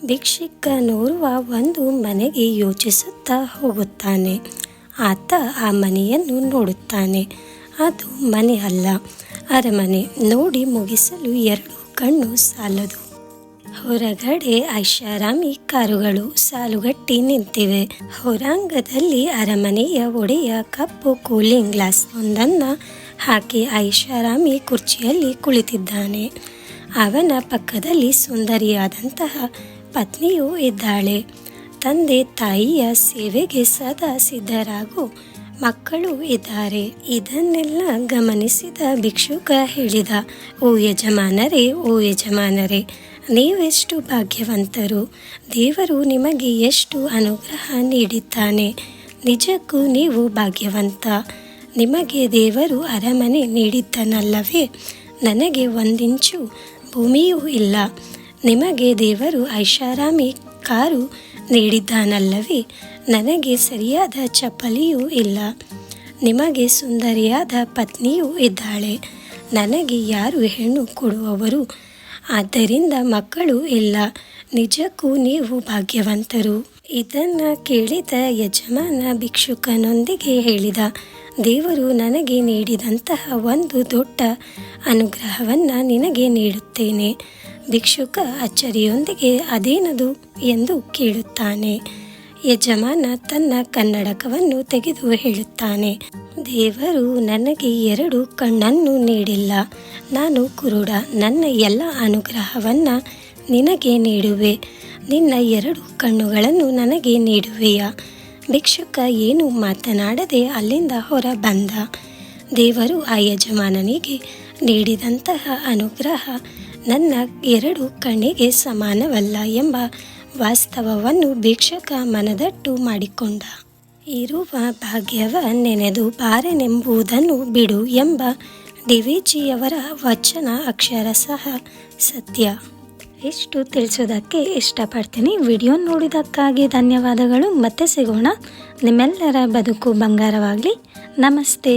ಭಿಕ್ಷುಕನೋರ್ವ ಒಂದು ಮನೆಗೆ ಯೋಚಿಸುತ್ತಾ ಹೋಗುತ್ತಾನೆ. ಆತ ಆ ಮನೆಯನ್ನು ನೋಡುತ್ತಾನೆ. ಅದು ಮನೆ ಅಲ್ಲ, ಅರಮನೆ. ನೋಡಿ ಮುಗಿಸಲು 2 ಕಣ್ಣು ಸಾಲದು. ಹೊರಗಡೆ ಐಷಾರಾಮಿ ಕಾರುಗಳು ಸಾಲುಗಟ್ಟಿ ನಿಂತಿವೆ. ಹೊರಾಂಗಣದಲ್ಲಿ ಅರಮನೆಯ ಒಡೆಯ ಕಪ್ಪು ಕೂಲಿಂಗ್ ಗ್ಲಾಸ್ ಒಂದನ್ನು ಹಾಕಿ ಐಷಾರಾಮಿ ಕುರ್ಚಿಯಲ್ಲಿ ಕುಳಿತಿದ್ದಾನೆ. ಅವನ ಪಕ್ಕದಲ್ಲಿ ಸುಂದರಿಯಾದಂತಹ ಪತ್ನಿಯೂ ಇದ್ದಾಳೆ. ತಂದೆ ತಾಯಿಯ ಸೇವೆಗೆ ಸದಾ ಸಿದ್ಧರಾಗೋ ಮಕ್ಕಳು ಇದ್ದಾರೆ. ಇದನ್ನೆಲ್ಲ ಗಮನಿಸಿದ ಭಿಕ್ಷುಕ ಹೇಳಿದ, ಓ ಯಜಮಾನರೇ, ಓ ಯಜಮಾನರೇ, ನೀವೆಷ್ಟು ಭಾಗ್ಯವಂತರು. ದೇವರು ನಿಮಗೆ ಎಷ್ಟು ಅನುಗ್ರಹ ನೀಡಿದ್ದಾನೆ. ನಿಜಕ್ಕೂ ನೀವು ಭಾಗ್ಯವಂತ. ನಿಮಗೆ ದೇವರು ಅರಮನೆ ನೀಡಿದ್ದನಲ್ಲವೇ? ನನಗೆ 1 ಇಂಚು ಭೂಮಿಯೂ ಇಲ್ಲ. ನಿಮಗೆ ದೇವರು ಐಷಾರಾಮಿ ಕಾರು ನೀಡಿದ್ದಾನಲ್ಲವೇ? ನನಗೆ ಸರಿಯಾದ ಚಪ್ಪಲಿಯೂ ಇಲ್ಲ. ನಿಮಗೆ ಸುಂದರಿಯಾದ ಪತ್ನಿಯೂ ಇದ್ದಾಳೆ. ನನಗೆ ಯಾರು ಹೆಣ್ಣು ಕೊಡುವವರು? ಆದ್ದರಿಂದ ಮಕ್ಕಳು ಇಲ್ಲ. ನಿಜಕ್ಕೂ ನೀವು ಭಾಗ್ಯವಂತರು. ಇದನ್ನು ಕೇಳಿದ ಯಜಮಾನ ಭಿಕ್ಷುಕನೊಂದಿಗೆ ಹೇಳಿದ, ದೇವರು ನನಗೆ ನೀಡಿದಂತಹ ಒಂದು ದೊಡ್ಡ ಅನುಗ್ರಹವನ್ನು ನಿನಗೆ ನೀಡುತ್ತೇನೆ. ಭಿಕ್ಷುಕ ಅಚ್ಚರಿಯೊಂದಿಗೆ ಅದೇನದು ಎಂದು ಕೇಳುತ್ತಾನೆ. ಯಜಮಾನ ತನ್ನ ಕನ್ನಡಕವನ್ನು ತೆಗೆದು ಹೇಳುತ್ತಾನೆ, ದೇವರು ನನಗೆ 2 ಕಣ್ಣನ್ನು ನೀಡಿಲ್ಲ. ನಾನು ಕುರುಡ. ನನ್ನ ಎಲ್ಲ ಅನುಗ್ರಹವನ್ನು ನಿನಗೆ ನೀಡುವೆ. ನಿನ್ನ 2 ಕಣ್ಣುಗಳನ್ನು ನನಗೆ ನೀಡುವೆಯಾ? ಭಿಕ್ಷುಕ ಏನು ಮಾತನಾಡದೆ ಅಲ್ಲಿಂದ ಹೊರ ಬಂದ. ದೇವರು ಆ ಯಜಮಾನನಿಗೆ ನೀಡಿದಂತಹ ಅನುಗ್ರಹ ನನ್ನ 2 ಕಣ್ಣಿಗೆ ಸಮಾನವಲ್ಲ ಎಂಬ ವಾಸ್ತವವನ್ನು ಭಿಕ್ಷುಕ ಮನದಟ್ಟು ಮಾಡಿಕೊಂಡ. ಇರುವ ಭಾಗ್ಯವ ನೆನೆದು ಬಾರೆನೆಂಬುದನ್ನು ಬಿಡು ಎಂಬ ಡಿ.ವಿ.ಜಿಯವರ ವಚನ ಅಕ್ಷರಶಃ ಸತ್ಯ. ಇಷ್ಟು ತಿಳಿಸೋದಕ್ಕೆ ಇಷ್ಟಪಡ್ತೀನಿ. ವಿಡಿಯೋ ನೋಡಿದ್ದಕ್ಕಾಗಿ ಧನ್ಯವಾದಗಳು. ಮತ್ತೆ ಸಿಗೋಣ. ನಿಮ್ಮೆಲ್ಲರ ಬದುಕು ಬಂಗಾರವಾಗಲಿ. ನಮಸ್ತೆ.